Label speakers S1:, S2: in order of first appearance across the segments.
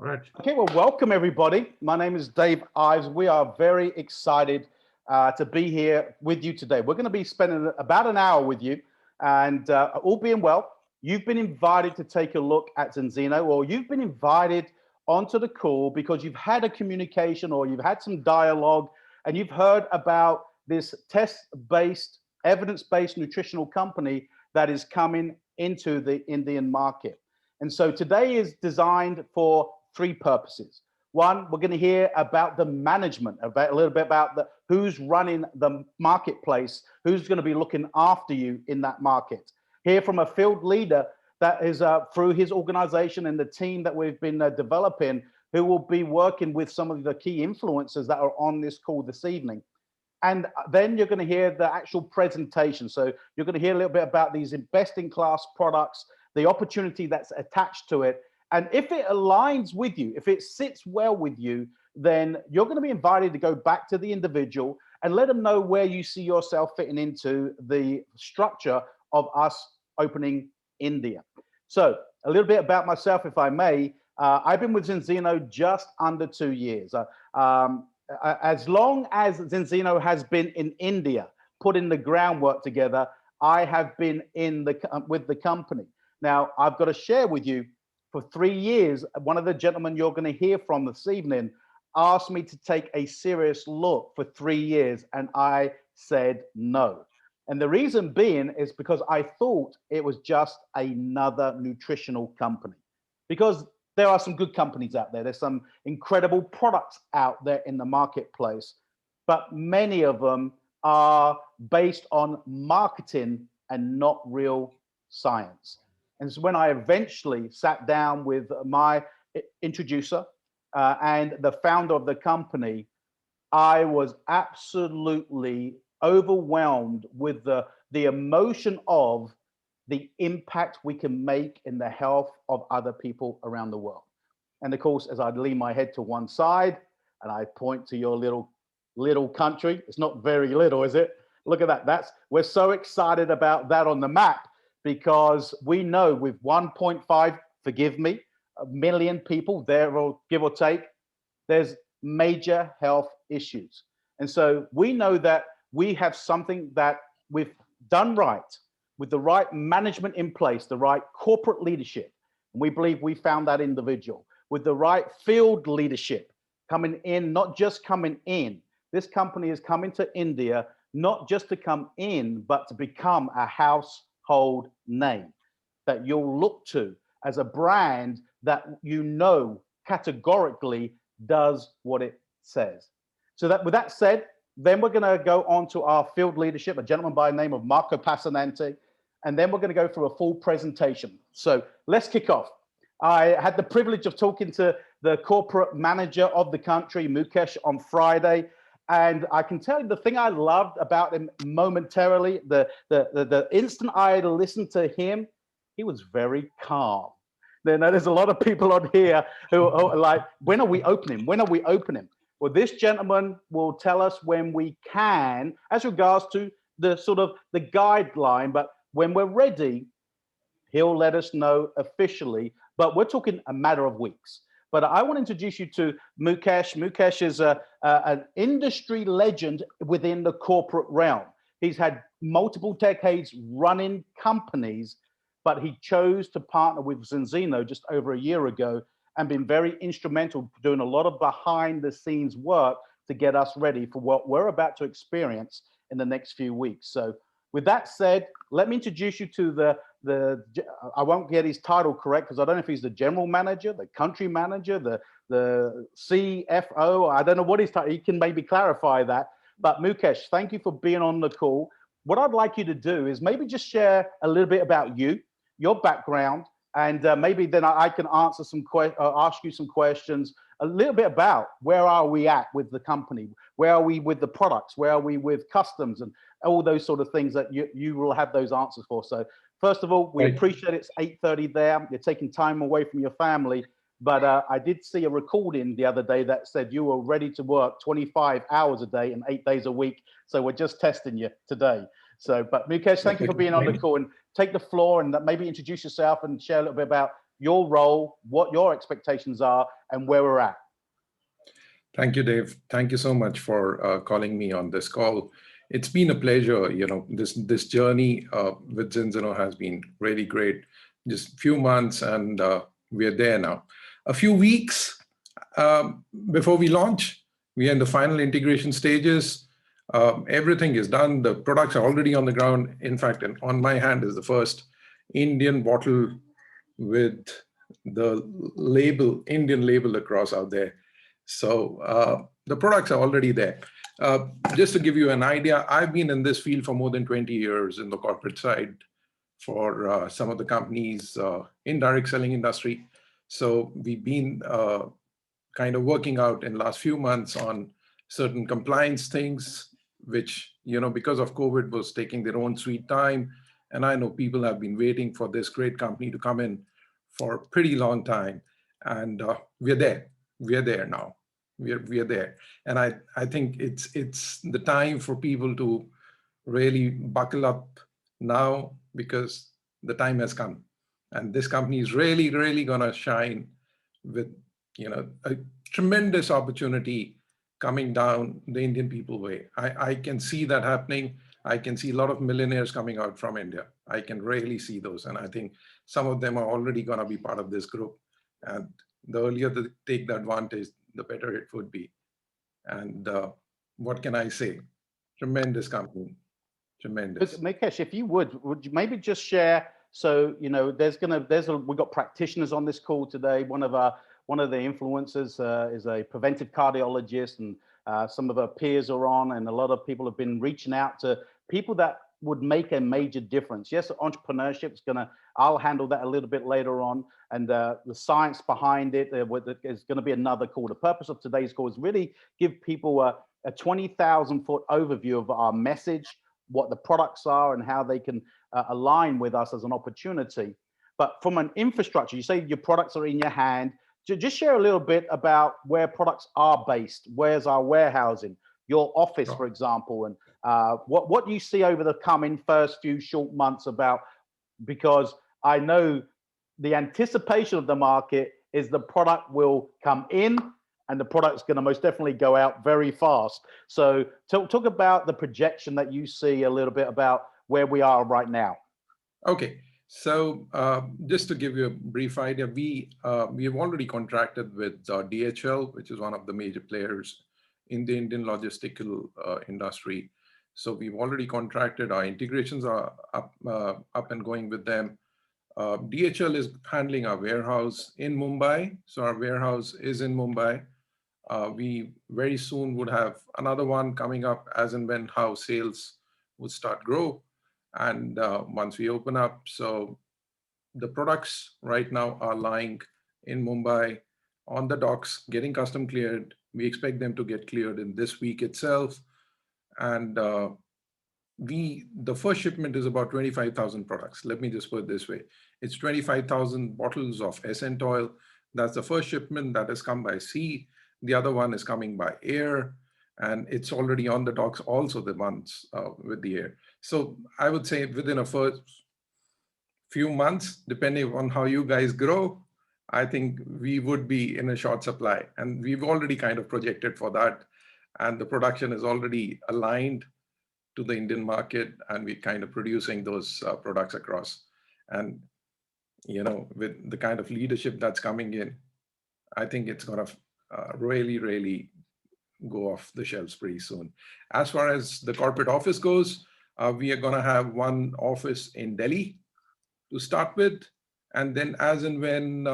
S1: All right.
S2: Okay, well, welcome everybody. My name is Dave Ives. We are very excited to be here with you today. We're going to be spending about an hour with you, and all being well, you've been invited to take a look at Zenzino, or you've been invited onto the call because you've had a communication or you've had some dialogue, and you've heard about this test-based, evidence-based nutritional company that is coming into the Indian market. And so today is designed for three purposes. One, we're going to hear about the management, about a little bit about who's running the marketplace, who's going to be looking after you in that market. Hear from a field leader that is through his organization and the team that we've been developing, who will be working with some of the key influencers that are on this call this evening. And then you're going to hear the actual presentation. So you're going to hear a little bit about these best-in-class products, the opportunity that's attached to it. And if it aligns with you, if it sits well with you, then you're going to be invited to go back to the individual and let them know where you see yourself fitting into the structure of us opening India. So a little bit about myself, if I may. I've been with Zinzino just under 2 years. As long as Zinzino has been in India, putting the groundwork together, I have been with the company. Now, I've got to share with you, for 3 years, one of the gentlemen you're going to hear from this evening asked me to take a serious look for 3 years, and I said no. And the reason being is because I thought it was just another nutritional company. Because there are some good companies out there. There's some incredible products out there in the marketplace, but many of them are based on marketing and not real science. And so when I eventually sat down with my introducer and the founder of the company, I was absolutely overwhelmed with the emotion of the impact we can make in the health of other people around the world. And of course, as I lean my head to one side and I point to your little country, it's not very little, is it? Look at that. We're so excited about that on the map, because we know with 1.5, forgive me, a million people there, or give or take, there's major health issues. And so we know that we have something that we've done right, with the right management in place, the right corporate leadership. And we believe we found that individual with the right field leadership coming in, not just coming in. This company is coming to India, not just to come in, but to become a household name that you'll look to as a brand that you know categorically does what it says. So that with that said, then we're going to go on to our field leadership, a gentleman by the name of Marco Passanante, and then we're going to go through a full presentation. So let's kick off. I had the privilege of talking to the corporate manager of the country, Mukesh, on Friday. And I can tell you the thing I loved about him momentarily, the instant I listened to him, he was very calm. There's a lot of people on here who are like, when are we opening? When are we opening? Well, this gentleman will tell us when we can, as regards to the sort of the guideline, but when we're ready, he'll let us know officially, but we're talking a matter of weeks. But I want to introduce you to Mukesh. Mukesh is an industry legend within the corporate realm. He's had multiple decades running companies, but he chose to partner with Zinzino just over a year ago and been very instrumental, doing a lot of behind the scenes work to get us ready for what we're about to experience in the next few weeks. So with that said, let me introduce you to I won't get his title correct because I don't know if he's the general manager, the country manager, the CFO. I don't know what his title. He can maybe clarify that. But Mukesh, thank you for being on the call. What I'd like you to do is maybe just share a little bit about you, your background, and maybe then I can answer ask you some questions, a little bit about where are we at with the company, where are we with the products, where are we with customs, and all those sort of things that you will have those answers for. So first of all, we appreciate it's 8:30 there. You're taking time away from your family. But I did see a recording the other day that said you were ready to work 25 hours a day and 8 days a week. So we're just testing you today. So, but Mukesh, thank you for being on the call, and take the floor and maybe introduce yourself and share a little bit about your role, what your expectations are, and where we're at.
S1: Thank you, Dave. Thank you so much for calling me on this call. It's been a pleasure. This journey with Zinzino has been really great. Just few months, and we're there now. A few weeks before we launch, we are in the final integration stages. Everything is done. The products are already on the ground. In fact, on my hand is the first Indian bottle with the label, Indian label across out there. So the products are already there. Just to give you an idea, I've been in this field for more than 20 years in the corporate side for some of the companies in direct selling industry. So we've been kind of working out in the last few months on certain compliance things, which, because of COVID was taking their own sweet time. And I know people have been waiting for this great company to come in for a pretty long time. And we're there. We're there now. We're there. And I think it's the time for people to really buckle up now, because the time has come. And this company is really, really going to shine with, a tremendous opportunity coming down the Indian people way. I can see that happening. I can see a lot of millionaires coming out from India. I can really see those. And I think some of them are already going to be part of this group. And the earlier they take the advantage, the better it would be. And what can I say? Tremendous company. Tremendous.
S2: Mukesh, if you would you maybe just share? So we've got practitioners on this call today. One of the influencers is a preventive cardiologist, and some of her peers are on, and a lot of people have been reaching out to people that would make a major difference. Yes, entrepreneurship is I'll handle that a little bit later on, and the science behind it is going to be another call. The purpose of today's call is really give people a 20,000-foot overview of our message, what the products are, and how they can align with us as an opportunity. But from an infrastructure, you say your products are in your hand. Just share a little bit about where products are based. Where's our warehousing, your office, for example, and what you see over the coming first few short months about, because I know the anticipation of the market is the product will come in and the product's going to most definitely go out very fast. So talk about the projection that you see a little bit about where we are right now.
S1: Okay. So just to give you a brief idea, we have already contracted with DHL, which is one of the major players in the Indian logistical industry. So we've already contracted. Our integrations are up and going with them. DHL is handling our warehouse in Mumbai. So our warehouse is in Mumbai. We very soon would have another one coming up as and when how sales would start grow. And once we open up, so the products right now are lying in Mumbai on the docks, getting custom cleared. We expect them to get cleared in this week itself. And the first shipment is about 25,000 products. Let me just put it this way. It's 25,000 bottles of Ascent Oil. That's the first shipment that has come by sea. The other one is coming by air. And it's already on the docks, also the ones with the air. So I would say within a first few months, depending on how you guys grow, I think we would be in a short supply. And we've already kind of projected for that. And the production is already aligned to the Indian market. And we're kind of producing those products across. And, with the kind of leadership that's coming in, I think it's going to really, really go off the shelves pretty soon. As far as the corporate office goes, we are going to have one office in Delhi to start with. And then as and when,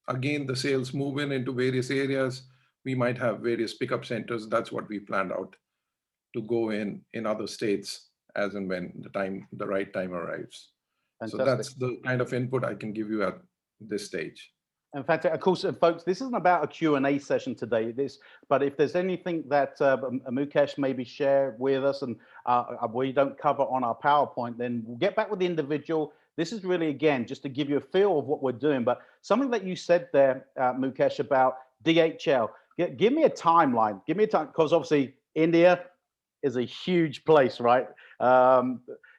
S1: again, the sales move into various areas, we might have various pickup centers. That's what we planned out to go in other states as and when the right time arrives. Fantastic. So that's the kind of input I can give you at this stage.
S2: In fact, of course, folks, this isn't about a Q&A session today. But if there's anything that Mukesh maybe share with us and we don't cover on our PowerPoint, then we'll get back with the individual. This is really, again, just to give you a feel of what we're doing. But something that you said there, Mukesh, about DHL. Give me a timeline. Give me a time, because obviously India is a huge place, right?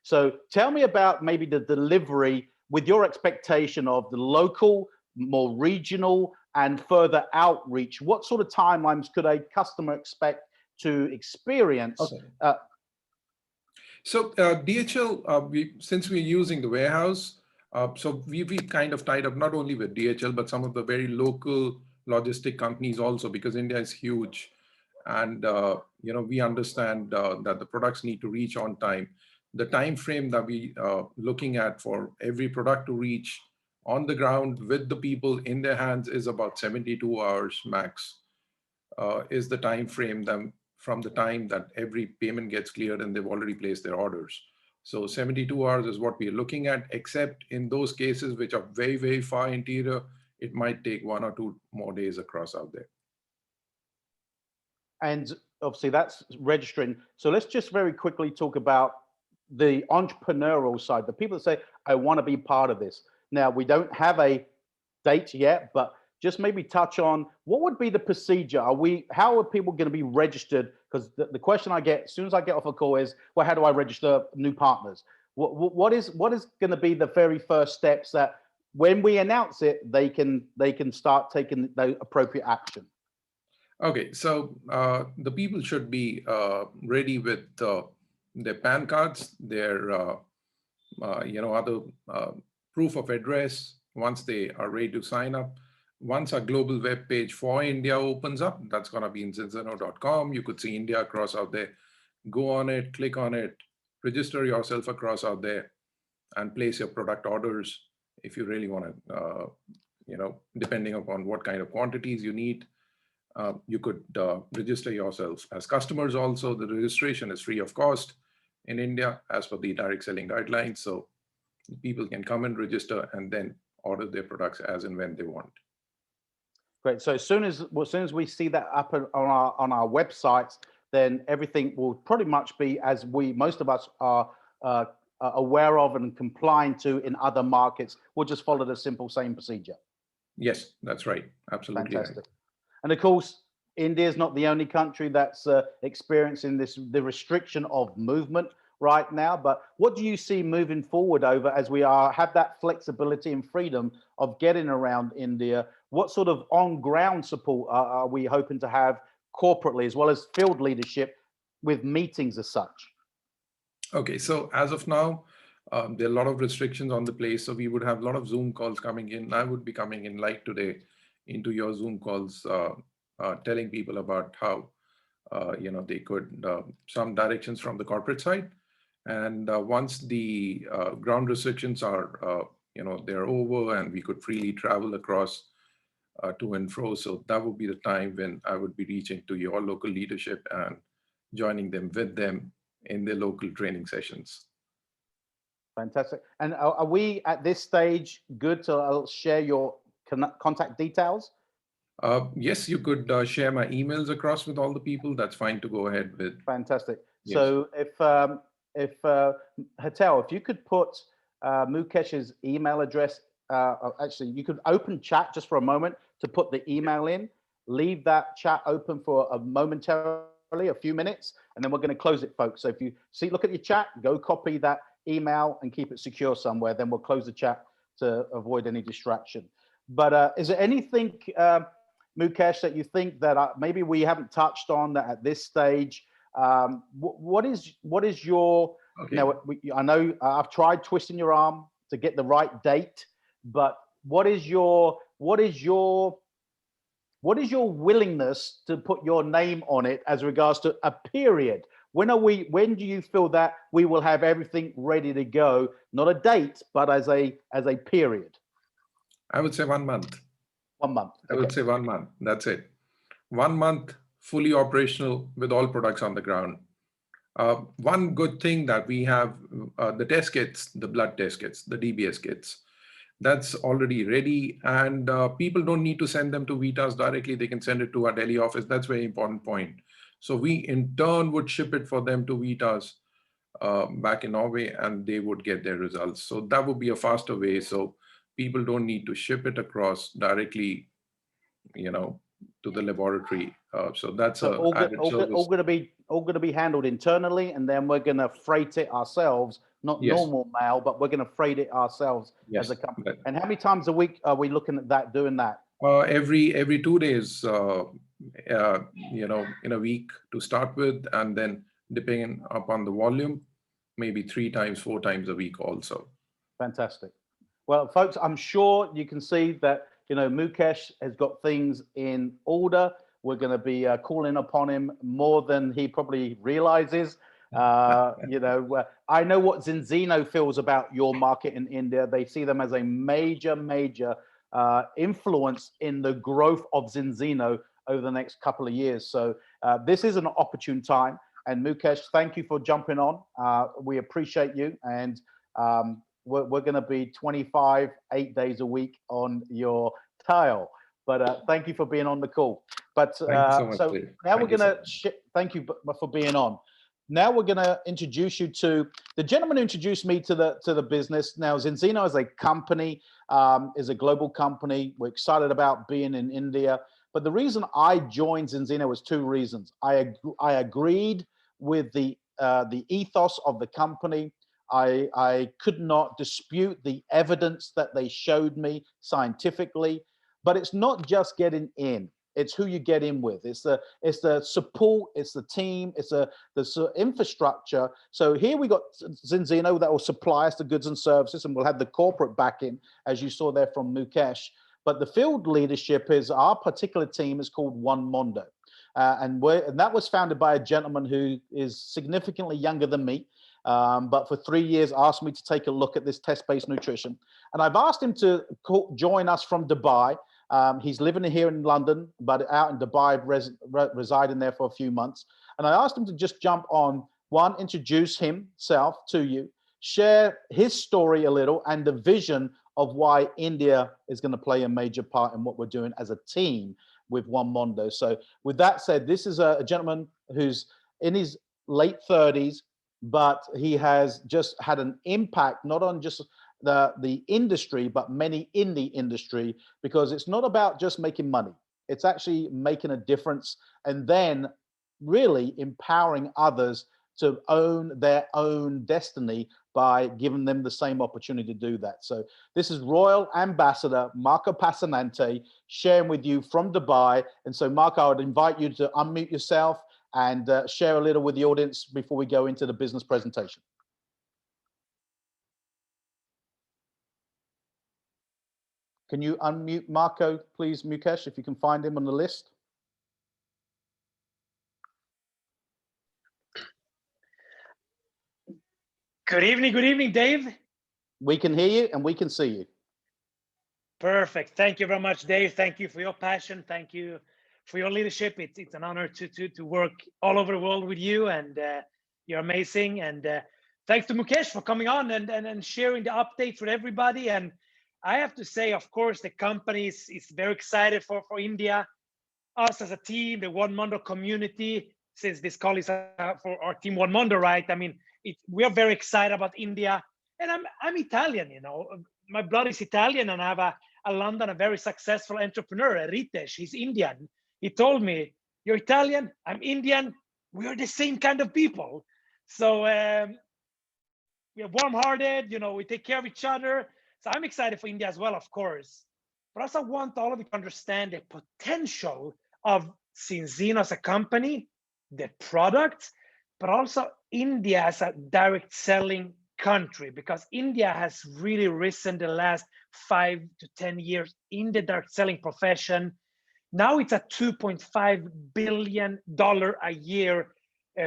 S2: So tell me about maybe the delivery. with your expectation of the local, more regional, and further outreach, what sort of timelines could a customer expect to experience?
S1: Okay. So DHL, since we're using the warehouse, so we kind of tied up not only with DHL, but some of the very local logistic companies also, because India is huge. And we understand that the products need to reach on time. The time frame that we looking at for every product to reach on the ground with the people in their hands is about 72 hours max, is the time frame from the time that every payment gets cleared and they've already placed their orders. So 72 hours is what we're looking at, except in those cases which are very, very far interior, it might take 1 or 2 more days across out there.
S2: And obviously that's registering. So let's just very quickly talk about the entrepreneurial side, the people that say, I want to be part of this. Now, we don't have a date yet, but just maybe touch on what would be the procedure. How are people going to be registered? Because the question I get as soon as I get off a call is, well, how do I register new partners? What is going to be the very first steps that when we announce it, they can start taking the appropriate action?
S1: Okay, so the people should be ready with their PAN cards, their other proof of address once they are ready to sign up. Once our global web page for India opens up, that's going to be in zinzino.com. You could see India across out there. Go on it, click on it, register yourself across out there, and place your product orders if you really want to, depending upon what kind of quantities you need. You could register yourself as customers also. The registration is free of cost in India as per the direct selling guidelines. So people can come and register and then order their products as and when they want.
S2: Great. So as soon as we see that up on our websites, then everything will pretty much be as most of us are aware of and complying to in other markets. We'll just follow the simple same procedure.
S1: Yes, that's right. Absolutely.
S2: Fantastic.
S1: Right.
S2: And of course, India is not the only country that's experiencing the restriction of movement right now. But what do you see moving forward over as we have that flexibility and freedom of getting around India? What sort of on-ground support are we hoping to have corporately as well as field leadership with meetings as such?
S1: Okay, so as of now, there are a lot of restrictions on the place. So we would have a lot of Zoom calls coming in. I would be coming in like today into your Zoom calls, telling people about how, they could, some directions from the corporate side. And once the ground restrictions are, they're over and we could freely travel across to and fro. So that would be the time when I would be reaching to your local leadership and joining them with them in their local training sessions.
S2: Fantastic. And are we at this stage good to share your contact details?
S1: Yes, you could share my emails across with all the people. That's fine to go ahead with.
S2: Fantastic.
S1: Yes.
S2: So if Hatel, if you could put Mukesh's email address, actually you could open chat just for a moment to put the email in, leave that chat open for a few minutes, and then we're going to close it, folks. So if you look at your chat, go copy that email and keep it secure somewhere. Then we'll close the chat to avoid any distraction. But is there anything, Mukesh, that you think that maybe we haven't touched on that at this stage? What is your?
S1: Okay.
S2: I know I've tried twisting your arm to get the right date, but what is your willingness to put your name on it as regards to a period? When do you feel that we will have everything ready to go? Not a date, but as a period.
S1: I would say 1 month.
S2: 1 month.
S1: I would say 1 month. That's it. 1 month fully operational with all products on the ground. One good thing that we have, the test kits, the blood test kits, the DBS kits, that's already ready, and people don't need to send them to Vitas directly. They can send it to our Delhi office. That's a very important point. So we in turn would ship it for them to Vitas back in Norway, and they would get their results. So that would be a faster way. So people don't need to ship it across directly, to the laboratory. So that's
S2: all going to be handled internally, and then we're going to freight it ourselves not
S1: Yes.
S2: normal mail, but we're going to freight it ourselves as
S1: Yes.
S2: a company. And how many times a week are we looking at that, doing that?
S1: Every 2 days, in a week to start with, and then depending upon the volume, maybe 3 times, 4 times a week also.
S2: Fantastic. Well, folks, I'm sure you can see that, Mukesh has got things in order. We're going to be calling upon him more than he probably realizes. I know what Zinzino feels about your market in India. They see them as a major influence in the growth of Zenzino over the next couple of years. So this is an opportune time. And Mukesh, thank you for jumping on. We appreciate you. And we're going to be 25, 8 days a week on your tile. But thank you for being on the call. But
S1: Thank you so much,
S2: so
S1: Dave.
S2: now
S1: Thank
S2: we're
S1: you
S2: going
S1: so
S2: to thank you for being on. Now we're going to introduce you to the gentleman who introduced me to the business. Now Zenzino as a company is a global company. We're excited about being in India. But the reason I joined Zenzino was 2 reasons. I agreed with the ethos of the company. I could not dispute the evidence that they showed me scientifically. But it's not just getting in. It's who you get in with. It's the support. It's the team. It's the infrastructure. So here we got Zinzino that will supply us the goods and services, and we'll have the corporate backing, as you saw there from Mukesh. But the field leadership is our particular team is called One Mondo, and that was founded by a gentleman who is significantly younger than me. But for 3 years asked me to take a look at this test-based nutrition. And I've asked him to join us from Dubai. He's living here in London, but out in Dubai, residing there for a few months. And I asked him to just jump on, one, introduce himself to you, share his story a little and the vision of why India is going to play a major part in what we're doing as a team with One Mondo. So with that said, this is a gentleman who's in his late 30s, but he has just had an impact, not on just the industry, but many in the industry, because it's not about just making money. It's actually making a difference and then really empowering others to own their own destiny by giving them the same opportunity to do that. So this is Royal Ambassador Marco Passanante sharing with you from Dubai. And so Marco, I would invite you to unmute yourself and share a little with the audience before we go into the business presentation. Can you unmute Marco, please, Mukesh, if you can find him on the list?
S3: Good evening, Dave.
S2: We can hear you and we can see you.
S3: Perfect. Thank you very much, Dave. Thank you for your passion. Thank you for your leadership. It's an honor to work all over the world with you, and you're amazing. And thanks to Mukesh for coming on and sharing the updates with everybody. And I have to say, of course, the company is very excited for India. Us as a team, the One Mondo community, since this call is for our team One Mondo, right? I mean, we are very excited about India. And I'm Italian, my blood is Italian, and I have a London, a very successful entrepreneur, Ritesh. He's Indian. He told me, "You're Italian, I'm Indian. We are the same kind of people." So we are warm-hearted. We take care of each other. So I'm excited for India as well, of course. But also want all of you to understand the potential of Zinzino as a company, the product, but also India as a direct selling country, because India has really risen the last 5 to 10 years in the direct selling profession. Now it's a $2.5 billion a year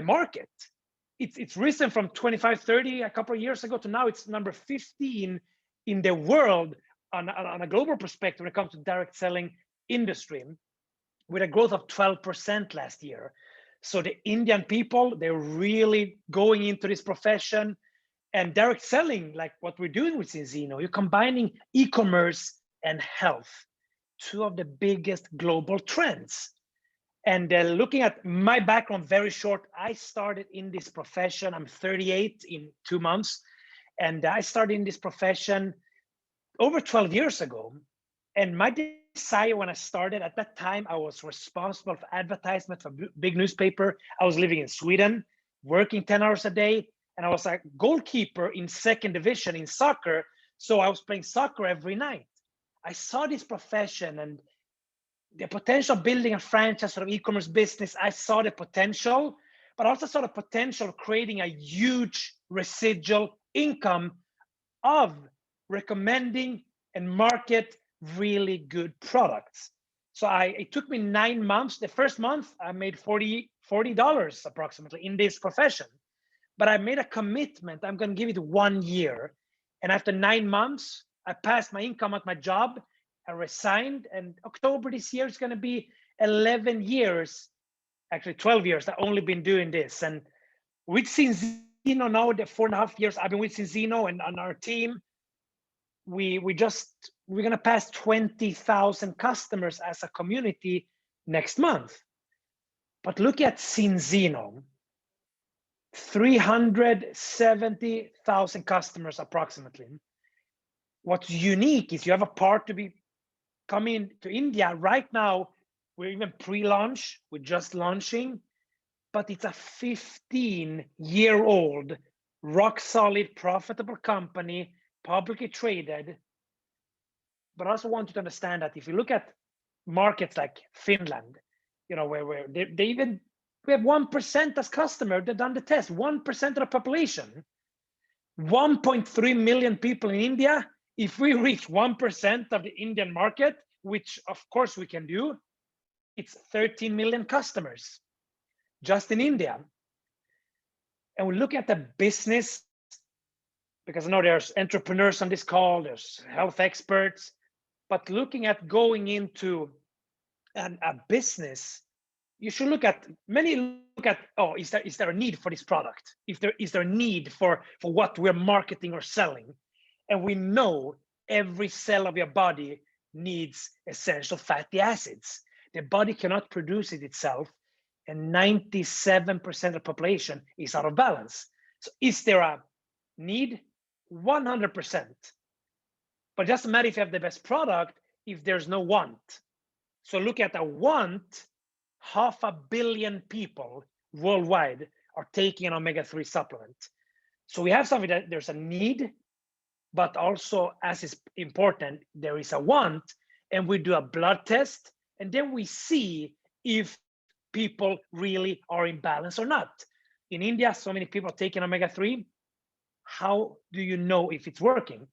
S3: market. It's risen from 25, 30 a couple of years ago to now it's number 15 in the world on a global perspective when it comes to direct selling industry, with a growth of 12% last year. So the Indian people, they're really going into this profession, and direct selling, like what we're doing with Zinzino, you're combining e-commerce and health, 2 of the biggest global trends. And looking at my background, very short, I started in this profession. I'm 38 in 2 months. And I started in this profession over 12 years ago. And my desire when I started, at that time, I was responsible for advertisement for a big newspaper. I was living in Sweden, working 10 hours a day. and I was a goalkeeper in second division in soccer. So I was playing soccer every night. I saw this profession and the potential of building a franchise sort of e-commerce business. I saw the potential, but I also saw the potential of creating a huge residual income of recommending and market really good products. So it took me 9 months. The first month I made $40 approximately in this profession, but I made a commitment. I'm going to give it 1 year. And after 9 months, I passed my income at my job. I resigned, and October this year is going to be 11 years, actually 12 years. I've only been doing this. And with Zinzino now, the 4.5 years I've been with Zinzino and on our team, we're going to pass 20,000 customers as a community next month. But look at Zinzino, 370,000 customers approximately. What's unique is you have a part to be coming to India right now. We're even pre-launch, we're just launching, but it's a 15-year-old, rock solid, profitable company, publicly traded. But I also want you to understand that if you look at markets like Finland, you know, where we have 1% as customer, they've done the test, 1% of the population, 1.3 million people in India. If we reach 1% of the Indian market, which of course we can do, it's 13 million customers just in India. And we look at the business, because I know there's entrepreneurs on this call, there's health experts, but looking at going into a business, you should look at, oh, is there a need for this product? Is there a need for what we're marketing or selling? And we know every cell of your body needs essential fatty acids. The body cannot produce it itself, and 97% of the population is out of balance. So is there a need? 100%. But it doesn't matter if you have the best product if there's no want. So look at the want. 500 million people worldwide are taking an omega-3 supplement. So we have something that there's a need, but also, as is important, there is a want, and we do a blood test, and then we see if people really are in balance or not. In India, so many people are taking omega-3. How do you know if it's working?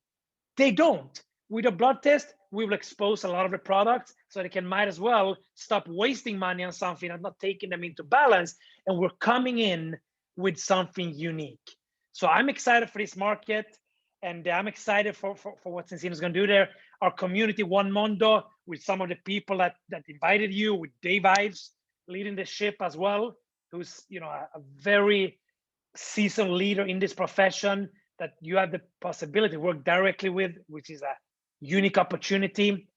S3: They don't. With a blood test, we will expose a lot of the products so they might as well stop wasting money on something and not taking them into balance. And we're coming in with something unique. So I'm excited for this market, and I'm excited for what Zinzino is going to do there. Our community, One Mondo, with some of the people that invited you, with Dave Ives leading the ship as well, who's, you know, a very seasoned leader in this profession that you have the possibility to work directly with, which is a unique opportunity.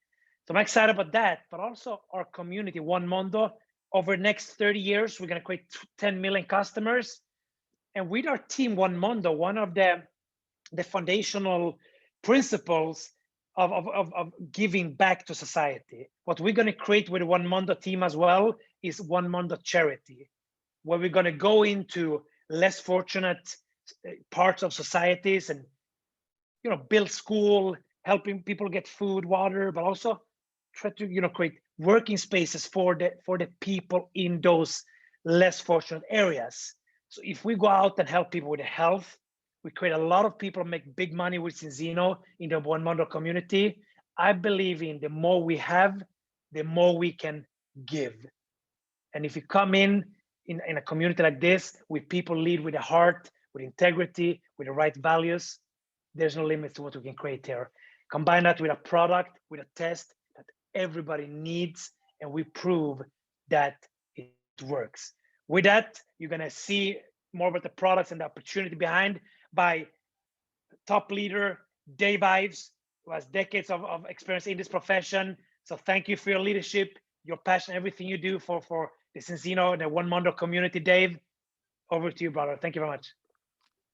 S3: So I'm excited about that, but also our community, One Mondo. Over the next 30 years, we're going to create 10 million customers. And with our team, One Mondo, one of the foundational principles of giving back to society, what we're going to create with the One Mondo team as well is One Mondo Charity, where we're going to go into less fortunate parts of societies and, you know, build school, helping people get food, water, but also try to, you know, create working spaces for the people in those less fortunate areas. So if we go out and help people with health, we create a lot of people make big money with Zinzino in the One Mondo community. I believe in the more we have, the more we can give. And if you come in a community like this, with people lead with a heart, with integrity, with the right values, there's no limit to what we can create here. Combine that with a product, with a test that everybody needs, and we prove that it works. With that, you're gonna see more about the products and the opportunity behind by top leader, Dave Ives, who has decades of experience in this profession. So thank you for your leadership, your passion, everything you do for the Zinzino and the One Mondo community. Dave, over to you, brother. Thank you very much.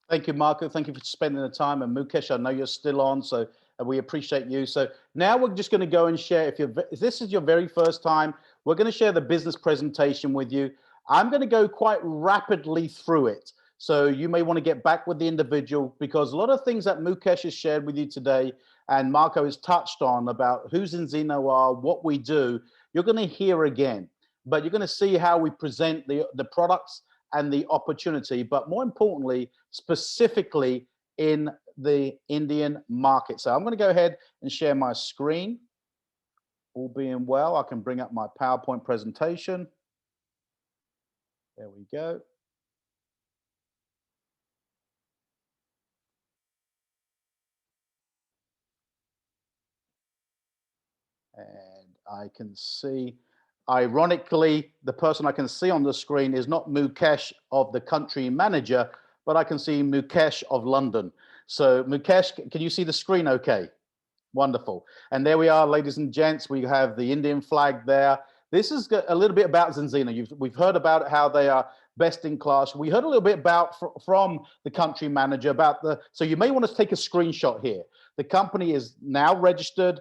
S2: Thank you, Marco. Thank you for spending the time. And Mukesh, I know you're still on, so we appreciate you. So now we're just going to go and share. If this is your very first time, we're going to share the business presentation with you. I'm going to go quite rapidly through it. So you may want to get back with the individual, because a lot of things that Mukesh has shared with you today and Marco has touched on about who Zinzino are, what we do, you're going to hear again. But you're going to see how we present the products and the opportunity, but more importantly, specifically in the Indian market. So I'm going to go ahead and share my screen. All being well, I can bring up my PowerPoint presentation. There we go. And I can see, ironically, the person I can see on the screen is not Mukesh of the country manager, but I can see Mukesh of London. So Mukesh, can you see the screen okay? Wonderful. And there we are, ladies and gents. We have the Indian flag there. This is a little bit about Zenzino. We've heard about how they are best in class. We heard a little bit about from the country manager about so you may want to take a screenshot here. The company is now registered.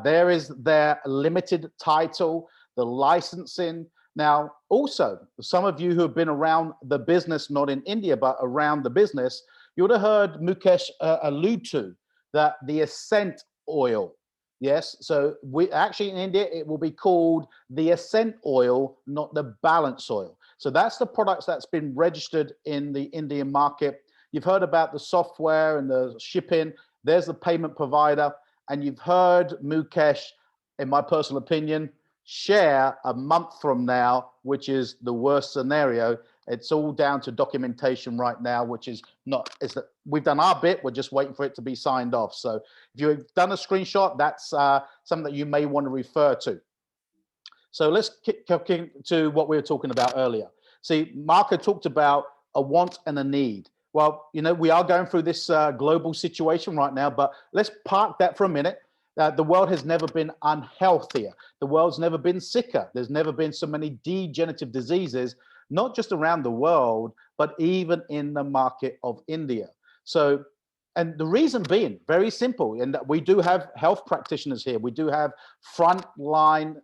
S2: There is their limited title, the licensing. Now, also, some of you who have been around the business, not in India, but around the business, you would have heard Mukesh allude to that the Ascent Oil. Yes, so we actually in India, it will be called the Ascent Oil, not the Balance Oil. So that's the products that's been registered in the Indian market. You've heard about the software and the shipping. There's the payment provider. And you've heard Mukesh, in my personal opinion, share a month from now, which is the worst scenario. It's all down to documentation right now, which is not, we've done our bit, we're just waiting for it to be signed off. So if you've done a screenshot, that's something that you may want to refer to. So let's kick to what we were talking about earlier. See, Marco talked about a want and a need. Well, you know, we are going through this global situation right now, but let's park that for a minute. The world has never been unhealthier. The world's never been sicker. There's never been so many degenerative diseases, not just around the world, but even in the market of India. So, and the reason being very simple, in that we do have health practitioners here. We do have frontline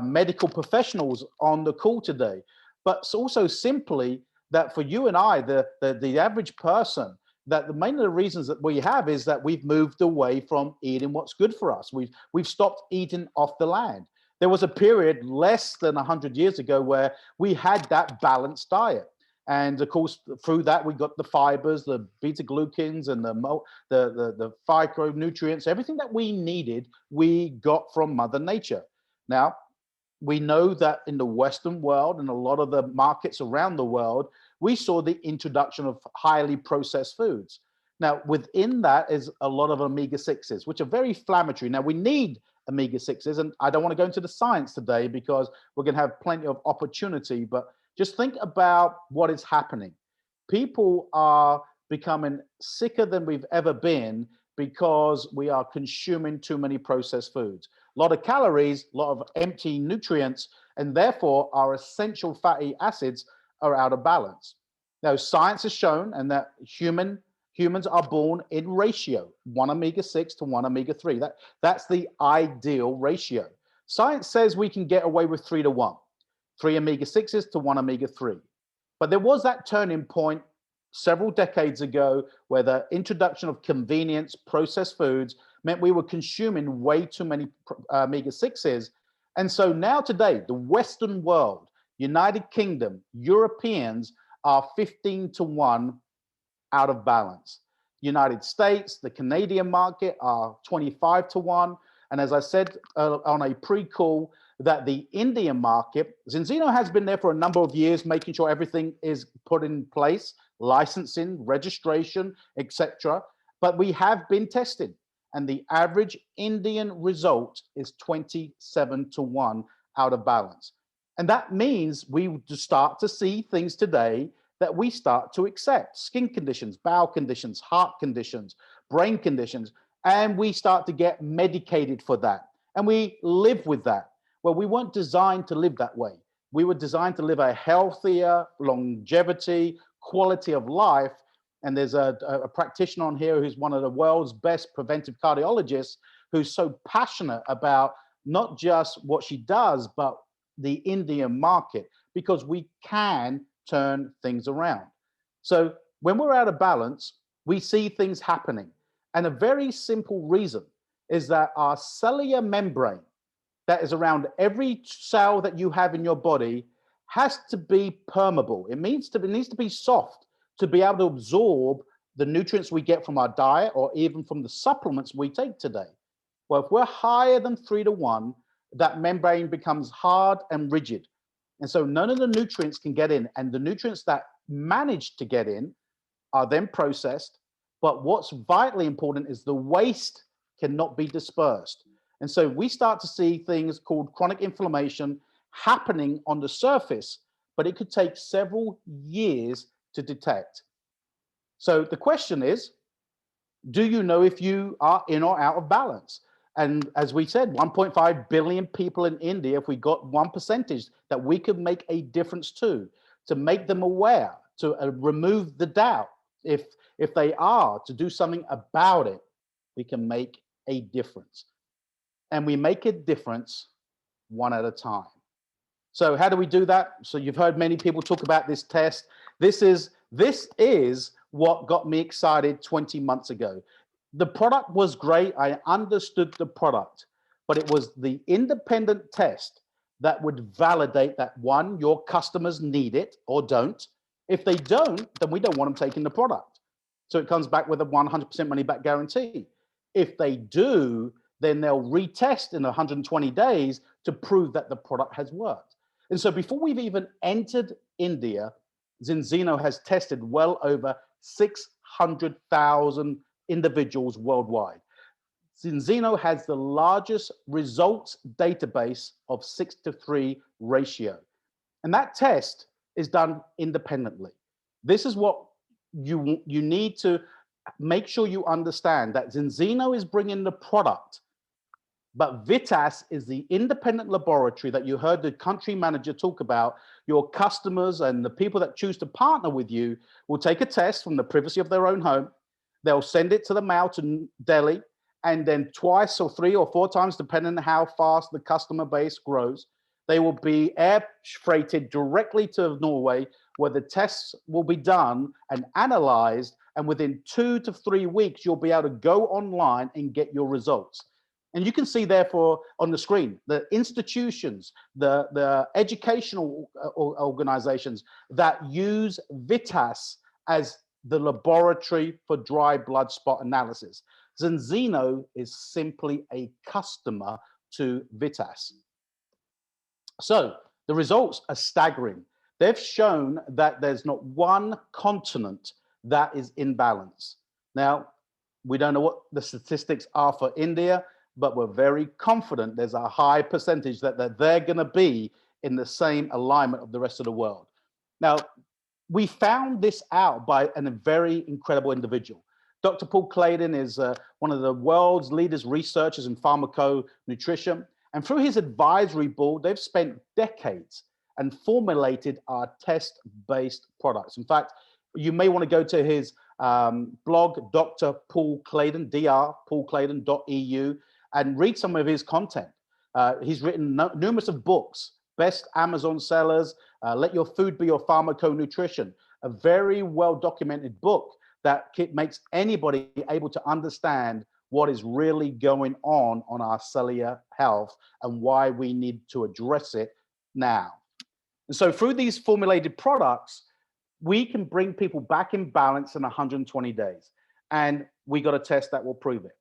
S2: medical professionals on the call today, but also simply that for you and I, the average person, that the main of the reasons that we have is that we've moved away from eating what's good for us. We've stopped eating off the land. There was a period less than 100 years ago where we had that balanced diet. And of course, through that, we got the fibers, the beta glucans, and the phytonutrients, everything that we needed, we got from Mother Nature. Now, we know that in the Western world and a lot of the markets around the world, we saw the introduction of highly processed foods. Now, within that is a lot of omega-6s, which are very inflammatory. Now, we need omega-6s, and I don't want to go into the science today because we're going to have plenty of opportunity, but just think about what is happening. People are becoming sicker than we've ever been because we are consuming too many processed foods. A lot of calories, a lot of empty nutrients, and therefore our essential fatty acids are out of balance. Now, science has shown and that humans are born in ratio, 1 omega-6 to 1 omega-3. That's the ideal ratio. Science says we can get away with 3 to 1, 3 omega-6s to 1 omega-3. But there was that turning point several decades ago where the introduction of convenience processed foods meant we were consuming way too many omega-6s. And so now today, the Western world, United Kingdom, Europeans are 15 to 1 out of balance. United States, the Canadian market are 25 to 1. And as I said on a pre-call, that the Indian market, Zinzino has been there for a number of years, making sure everything is put in place, licensing, registration, etc. But we have been tested, and the average Indian result is 27 to 1 out of balance. And that means we start to see things today that we start to accept: skin conditions, bowel conditions, heart conditions, brain conditions, and we start to get medicated for that. And we live with that. Well, we weren't designed to live that way. We were designed to live a healthier, longevity, quality of life. And there's a practitioner on here who's one of the world's best preventive cardiologists, who's so passionate about not just what she does, but the Indian market, because we can turn things around. So when we're out of balance, we see things happening. And a very simple reason is that our cellular membrane that is around every cell that you have in your body has to be permeable. It needs to be soft to be able to absorb the nutrients we get from our diet or even from the supplements we take today. Well, if we're higher than 3 to 1, that membrane becomes hard and rigid. And so none of the nutrients can get in. And the nutrients that manage to get in are then processed. But what's vitally important is the waste cannot be dispersed. And so we start to see things called chronic inflammation happening on the surface, but it could take several years to detect. So the question is, do you know if you are in or out of balance? And as we said, 1.5 billion people in India, if we got 1% that we could make a difference to make them aware, to remove the doubt, if they are, to do something about it, we can make a difference. And we make a difference one at a time. So how do we do that? So you've heard many people talk about this test. This is what got me excited 20 months ago. The product was great. I understood the product, but it was the independent test that would validate that, one, your customers need it or don't. If they don't, then we don't want them taking the product. So it comes back with a 100% money back guarantee. If they do, then they'll retest in 120 days to prove that the product has worked. And so before we've even entered India, Zinzino has tested well over 600,000 individuals worldwide. Zinzino has the largest results database of 6-to-3 ratio. And that test is done independently. This is what you need to make sure you understand, that Zenzino is bringing the product, but Vitas is the independent laboratory that you heard the country manager talk about. Your customers and the people that choose to partner with you will take a test from the privacy of their own home. They'll send it to the mail to Delhi, and then twice or 3 or 4 times, depending on how fast the customer base grows, they will be air freighted directly to Norway, where the tests will be done and analyzed. And within 2 to 3 weeks, you'll be able to go online and get your results. And you can see, therefore, on the screen, the institutions, the educational organizations that use Vitas as the laboratory for dry blood spot analysis. Zenzino is simply a customer to Vitas. So the results are staggering. They've shown that there's not one continent that is in balance. Now, we don't know what the statistics are for India, but we're very confident there's a high percentage that they're going to be in the same alignment of the rest of the world. Now, we found this out by a very incredible individual. Dr. Paul Clayton is one of the world's leaders researchers in pharmaconutrition. And through his advisory board, they've spent decades and formulated our test-based products. In fact, you may want to go to his blog, Dr. Paul Clayton, drpaulclayton.eu, and read some of his content. He's written numerous of books, best Amazon sellers, Let Your Food Be Your Pharmaconutrition, a very well-documented book that makes anybody able to understand what is really going on our cellular health and why we need to address it now. And so through these formulated products, we can bring people back in balance in 120 days. And we got a test that will prove it.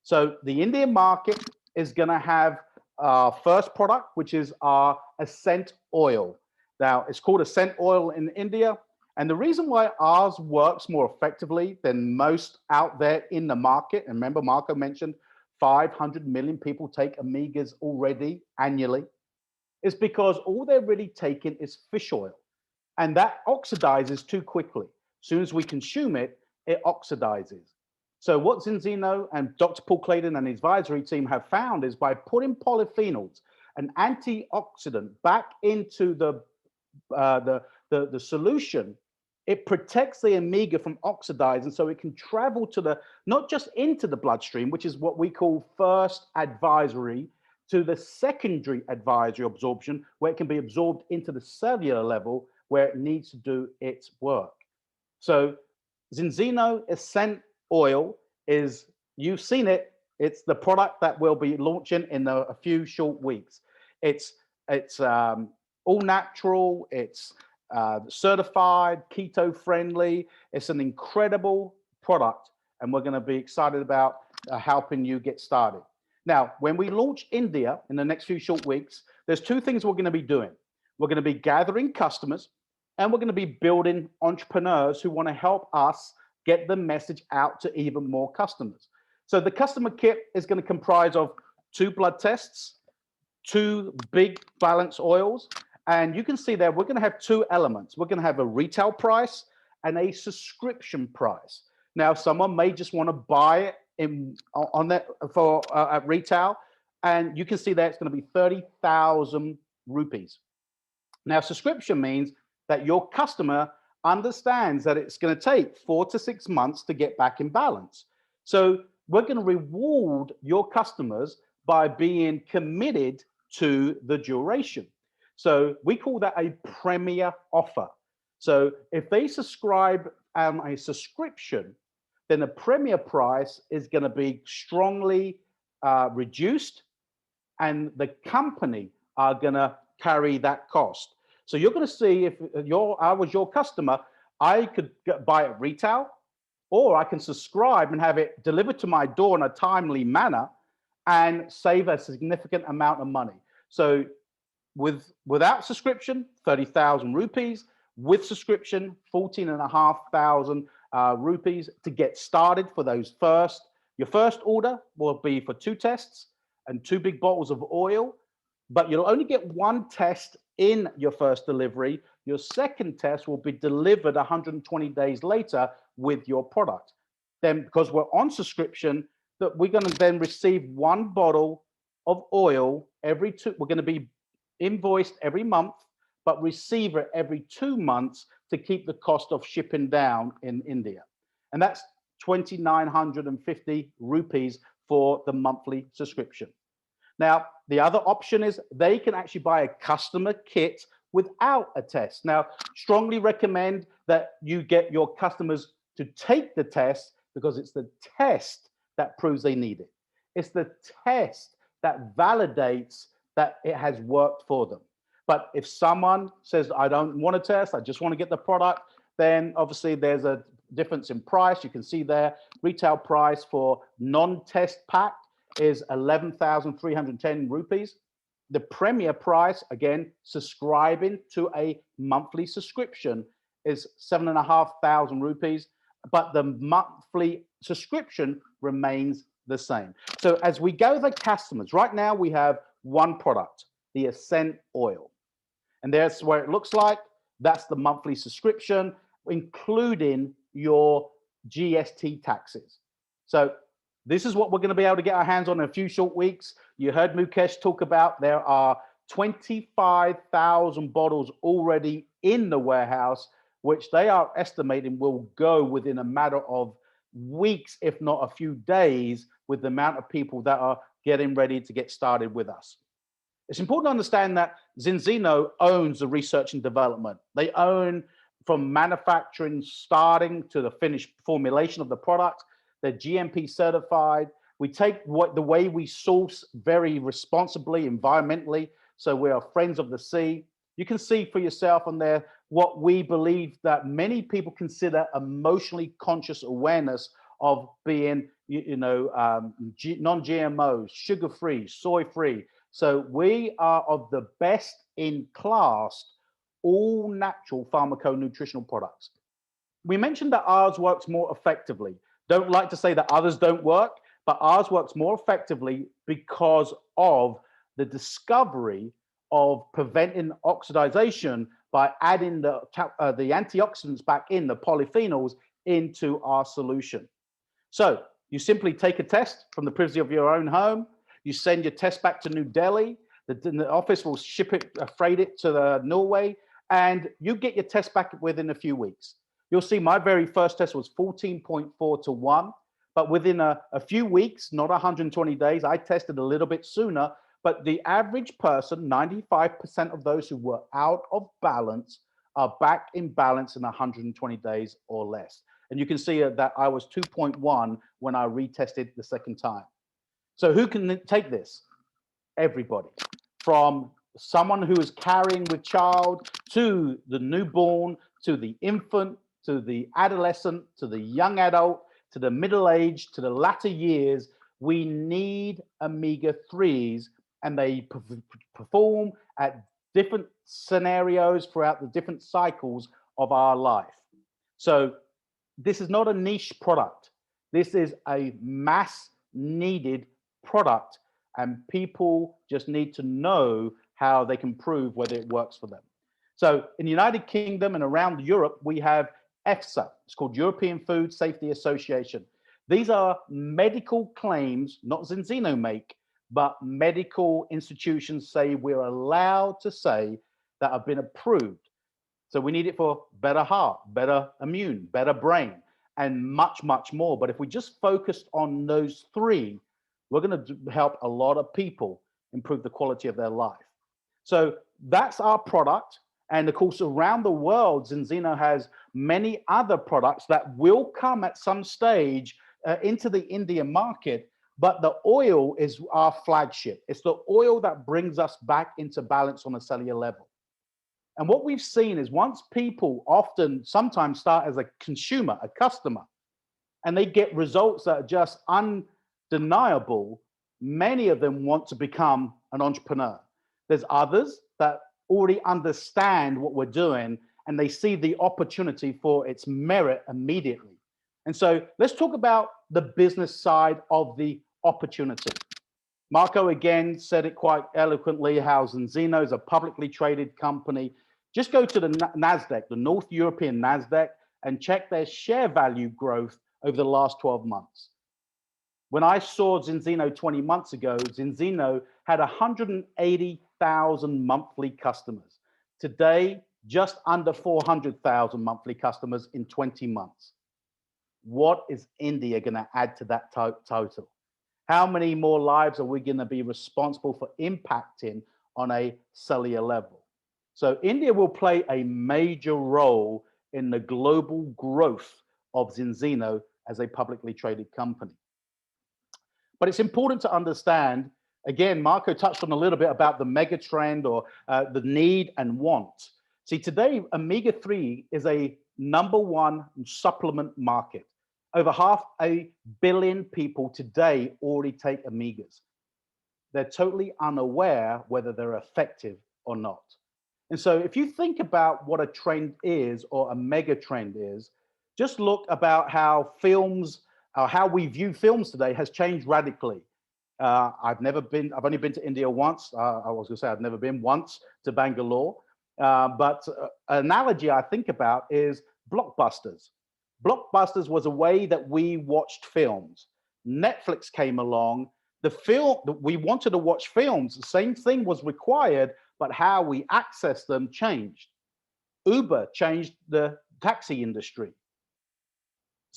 S2: So the Indian market is going to have our first product, which is our Ascent Oil. Now, it's called Ascent Oil in India. And the reason why ours works more effectively than most out there in the market, and remember Marco mentioned 500 million people take omegas already annually, is because all they're really taking is fish oil. And that oxidizes too quickly. As soon as we consume it, it oxidizes. So what Zinzino and Dr. Paul Clayton and his advisory team have found is by putting polyphenols, an antioxidant, back into the solution, it protects the omega from oxidizing, so it can travel to not just into the bloodstream, which is what we call first advisory, to the secondary advisory absorption, where it can be absorbed into the cellular level where it needs to do its work. So Zenzino Ascent Oil is, you've seen it, it's the product that we'll be launching in a few short weeks. It's all natural, it's certified, keto friendly. It's an incredible product, and we're going to be excited about helping you get started. Now, when we launch India in the next few short weeks, there's two things we're going to be doing. We're going to be gathering customers, and we're going to be building entrepreneurs who want to help us get the message out to even more customers. So the customer kit is going to comprise of 2 blood tests, 2 big balance oils, and you can see there we're going to have 2 elements. We're going to have a retail price and a subscription price. Now, someone may just want to buy it at retail, and you can see that it's going to be 30,000 rupees. Now, subscription means that your customer understands that it's going to take 4 to 6 months to get back in balance. So we're going to reward your customers by being committed to the duration. So we call that a premier offer. So if they subscribe a subscription, then the premier price is going to be strongly reduced, and the company are going to carry that cost. So you're going to see, if I was your customer, I could buy it retail, or I can subscribe and have it delivered to my door in a timely manner and save a significant amount of money. So without subscription, 30,000 rupees. With subscription, 14,500 rupees to get started for those first. Your first order will be for 2 tests and 2 big bottles of oil, but you'll only get 1 test in your first delivery. Your second test will be delivered 120 days later with your product. Then, because we're on subscription, that we're going to then receive 1 bottle of oil every 2. We're going to be invoiced every month, but receive it every 2 months to keep the cost of shipping down in India. And that's 2,950 rupees for the monthly subscription. Now, the other option is they can actually buy a customer kit without a test. Now, strongly recommend that you get your customers to take the test, because it's the test that proves they need it. It's the test that validates that it has worked for them. But if someone says, I don't want to test, I just want to get the product, then obviously there's a difference in price. You can see there, retail price for non-test pack is 11,310 rupees. The premier price, again, subscribing to a monthly subscription, is 7,500 rupees, but the monthly subscription remains the same. So as we go the customers, right now we have 1 product, the Ascent Oil. And that's where it looks like. That's the monthly subscription, including your GST taxes. So this is what we're going to be able to get our hands on in a few short weeks. You heard Mukesh talk about there are 25,000 bottles already in the warehouse, which they are estimating will go within a matter of weeks, if not a few days, with the amount of people that are getting ready to get started with us. It's important to understand that Zinzino owns the research and development. They own from manufacturing, starting to the finished formulation of the product. They're GMP certified. We take the way we source very responsibly, environmentally. So we are friends of the sea. You can see for yourself on there what we believe that many people consider emotionally conscious awareness of being, non-GMOs, sugar-free, soy-free. So we are of the best in class, all natural pharmaco-nutritional products. We mentioned that ours works more effectively. Don't like to say that others don't work, but ours works more effectively because of the discovery of preventing oxidation by adding the antioxidants back in, the polyphenols, into our solution. So you simply take a test from the privacy of your own home. You send your test back to New Delhi. The office will ship it, freight it to Norway, and you get your test back within a few weeks. You'll see my very first test was 14.4 to 1, but within a few weeks, not 120 days, I tested a little bit sooner, but the average person, 95% of those who were out of balance are back in balance in 120 days or less. And you can see that I was 2.1 when I retested the second time. So who can take this? Everybody, from someone who is carrying with child, to the newborn, to the infant, to the adolescent, to the young adult, to the middle age, to the latter years. We need omega-3s, and they perform at different scenarios throughout the different cycles of our life. So this is not a niche product. This is a mass needed product, and people just need to know how they can prove whether it works for them. So in the United Kingdom and around Europe, we have EFSA. It's called European Food Safety Association. These are medical claims, not Zinzino make, but medical institutions say we're allowed to say that have been approved. So we need it for better heart, better immune, better brain, and much, much more. But if we just focused on those three, we're going to help a lot of people improve the quality of their life. So that's our product. And of course, around the world, Zinzino has many other products that will come at some stage into the Indian market. But the oil is our flagship. It's the oil that brings us back into balance on a cellular level. And what we've seen is once people sometimes start as a consumer, a customer, and they get results that are just undeniable, many of them want to become an entrepreneur. There's others that already understand what we're doing and they see the opportunity for its merit immediately. And so let's talk about the business side of the opportunity. Marco again said it quite eloquently, how Zinzino is a publicly traded company. Just go to the NASDAQ, the North European NASDAQ, and check their share value growth over the last 12 months. When I saw Zinzino 20 months ago, Zinzino had 180,000 monthly customers. Today, just under 400,000 monthly customers in 20 months. What is India going to add to that total? How many more lives are we going to be responsible for impacting on a cellular level? So India will play a major role in the global growth of Zinzino as a publicly traded company. But it's important to understand, again, Marco touched on a little bit about the mega trend or the need and want. See, today, omega-3 is a #1 supplement market. Over 500 million people today already take omegas. They're totally unaware whether they're effective or not. And so if you think about what a trend is or a mega trend is, just look about how films, how we view films today has changed radically. I've only been to India once. I was gonna say I've never been once to Bangalore. But an analogy I think about is blockbusters. Blockbusters was a way that we watched films. Netflix came along. We wanted to watch films. The same thing was required, but how we access them changed. Uber changed the taxi industry.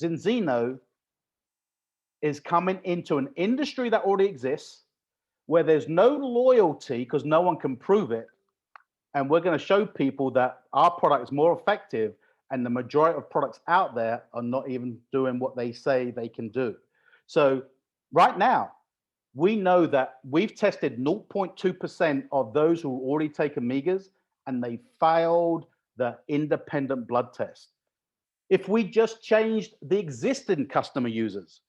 S2: Zinzino is coming into an industry that already exists, where there's no loyalty because no one can prove it. And we're going to show people that our product is more effective, and the majority of products out there are not even doing what they say they can do. So right now, we know that we've tested 0.2% of those who already take omegas, and they failed the independent blood test. If we just changed the existing customer users,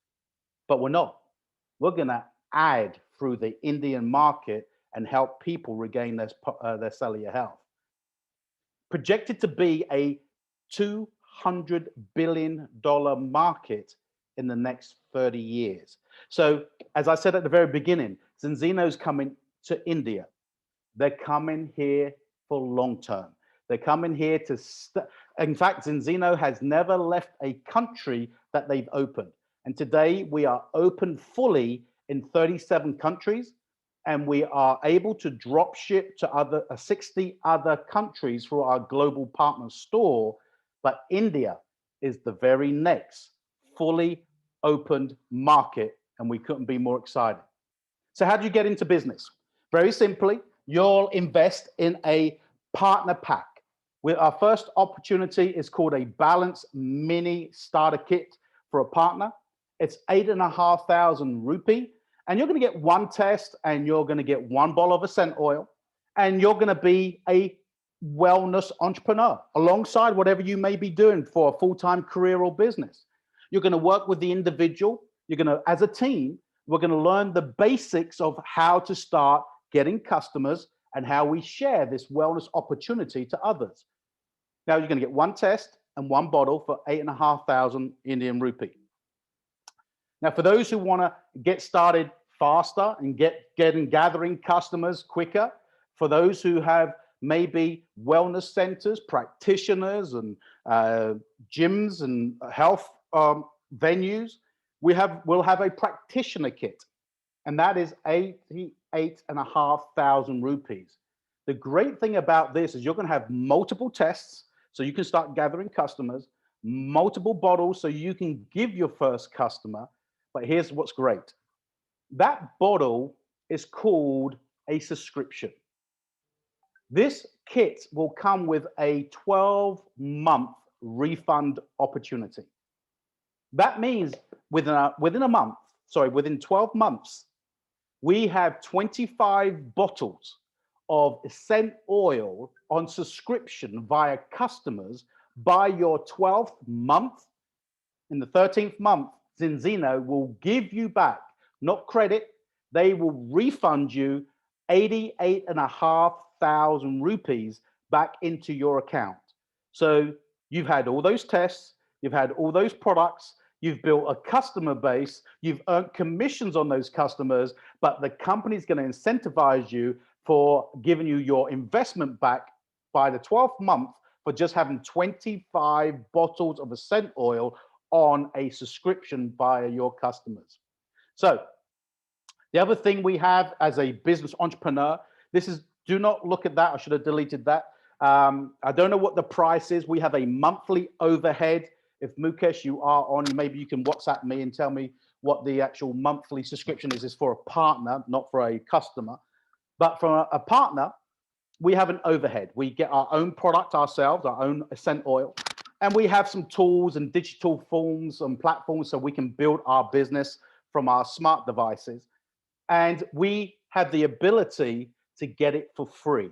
S2: but we're not, we're going to add through the Indian market and help people regain their cellular health. Projected to be a $200 billion market in the next 30 years. So as I said at the very beginning, Zinzino's coming to India. They're coming here for long term. They're coming here to, in fact, Zinzino has never left a country that they've opened. And today we are open fully in 37 countries, and we are able to drop ship to 60 other countries through our global partner store. But India is the very next fully opened market, and we couldn't be more excited. So how do you get into business? Very simply, you'll invest in a partner pack. Our first opportunity is called a Balance Mini Starter Kit for a partner. It's 8,500 rupee, and you're going to get one test, and you're going to get one bottle of Ascent Oil, and you're going to be a wellness entrepreneur alongside whatever you may be doing for a full-time career or business. You're going to work with the individual. You're going to, as a team, we're going to learn the basics of how to start getting customers and how we share this wellness opportunity to others. Now you're going to get one test and one bottle for 8,500 Indian rupee. Now, for those who want to get started faster and gathering customers quicker, for those who have maybe wellness centers, practitioners, and gyms and health venues, we'll have a Practitioner Kit, and that is 88,500 rupees. The great thing about this is you're going to have multiple tests, so you can start gathering customers, multiple bottles, so you can give your first customer. But here's what's great. That bottle is called a subscription. This kit will come with a 12-month refund opportunity. That means within 12 months, we have 25 bottles of Ascent Oil on subscription via customers. By your 12th month, in the 13th month, Zinzino will give you back, not credit, they will refund you 88,500 rupees back into your account. So you've had all those tests, you've had all those products, you've built a customer base, you've earned commissions on those customers, but the company's going to incentivize you for giving you your investment back by the 12th month for just having 25 bottles of Ascent Oil on a subscription via your customers. So the other thing we have as a business entrepreneur, do not look at that. I should have deleted that. I don't know what the price is. We have a monthly overhead. If Mukesh, you are on, maybe you can WhatsApp me and tell me what the actual monthly subscription is for a partner, not for a customer. But for a partner, we have an overhead. We get our own product ourselves, our own Ascent Oil, and we have some tools and digital forms and platforms so we can build our business from our smart devices. And we have the ability to get it for free.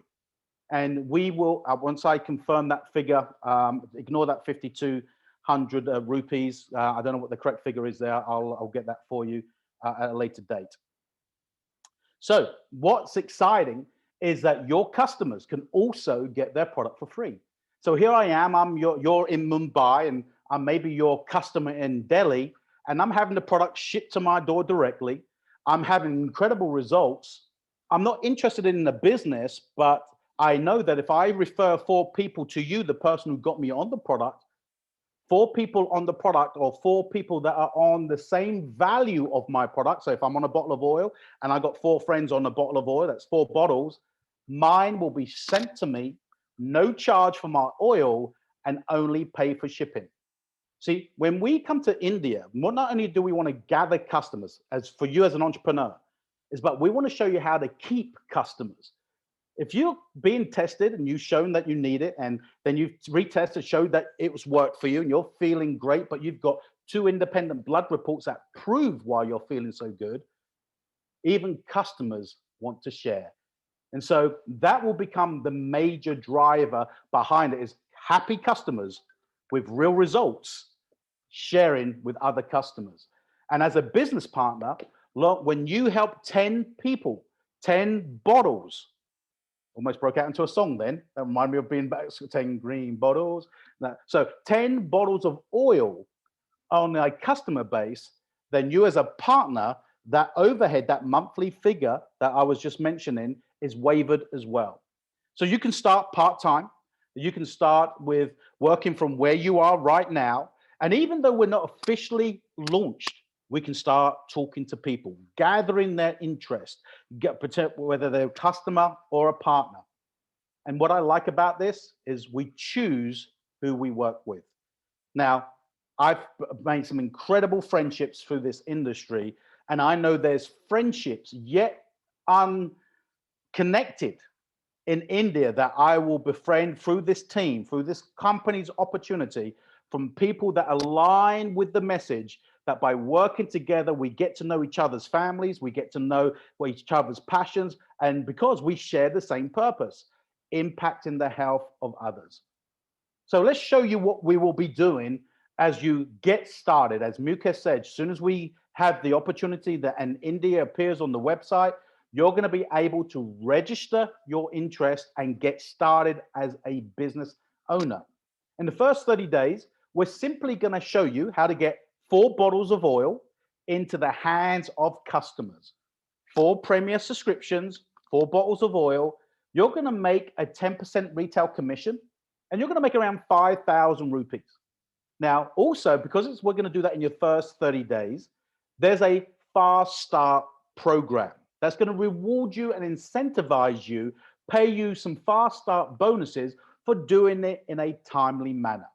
S2: And we will, once I confirm that figure, ignore that 5,200 rupees. I don't know what the correct figure is there. I'll get that for you at a later date. So what's exciting is that your customers can also get their product for free. So here I am, you're in Mumbai, and I'm maybe your customer in Delhi, and I'm having the product shipped to my door directly. I'm having incredible results. I'm not interested in the business, but I know that if I refer 4 people to you, the person who got me on the product, 4 people on the product, or 4 people that are on the same value of my product. So if I'm on a bottle of oil and I got 4 friends on a bottle of oil, that's 4 bottles, mine will be sent to me, no charge for my oil, and only pay for shipping. See, when we come to India, not only do we want to gather customers, as for you as an entrepreneur, but we want to show you how to keep customers. If you're being tested and you've shown that you need it, and then you've retested, showed that it was worked for you, and you're feeling great, but you've got 2 independent blood reports that prove why you're feeling so good, even customers want to share. And so that will become the major driver behind it, is happy customers with real results sharing with other customers. And as a business partner, look, when you help 10 people, 10 bottles, almost broke out into a song then. That reminded me of being back, 10 green bottles. So 10 bottles of oil on a customer base, then you as a partner, that overhead, that monthly figure that I was just mentioning is waived as well. So you can start part-time. You can start with working from where you are right now. And even though we're not officially launched, we can start talking to people, gathering their interest, whether they're a customer or a partner. And what I like about this is we choose who we work with. Now, I've made some incredible friendships through this industry, and I know there's friendships yet unconnected in India that I will befriend through this team, through this company's opportunity, from people that align with the message, that by working together, we get to know each other's families, we get to know each other's passions, and because we share the same purpose, impacting the health of others. So let's show you what we will be doing as you get started. As Mukesh said, as soon as we have the opportunity that an India appears on the website, you're going to be able to register your interest and get started as a business owner. In the first 30 days, we're simply going to show you how to get 4 bottles of oil into the hands of customers. 4 premier subscriptions, 4 bottles of oil. You're going to make a 10% retail commission, and you're going to make around 5,000 rupees. Now, also, because we're going to do that in your first 30 days, there's a fast start program that's going to reward you and incentivize you, pay you some fast start bonuses for doing it in a timely manner.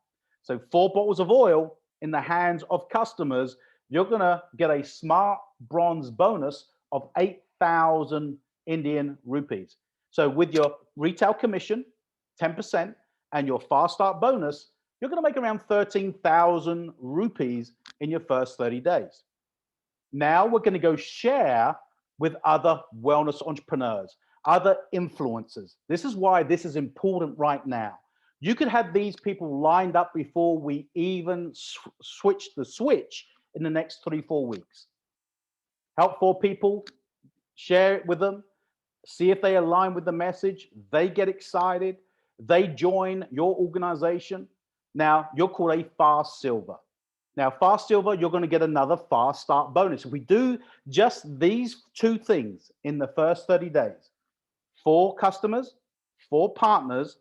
S2: So 4 bottles of oil in the hands of customers, you're going to get a smart bronze bonus of 8,000 Indian rupees. So with your retail commission, 10%, and your fast start bonus, you're going to make around 13,000 rupees in your first 30 days. Now we're going to go share with other wellness entrepreneurs, other influencers. This is why this is important right now. You could have these people lined up before we even switch the switch in the next 3-4 weeks. Help 4 people, share it with them, see if they align with the message, they get excited, they join your organization. Now, you're called a fast silver. Now, fast silver, you're going to get another fast start bonus. If we do just these 2 things in the first 30 days, 4 customers, 4 partners,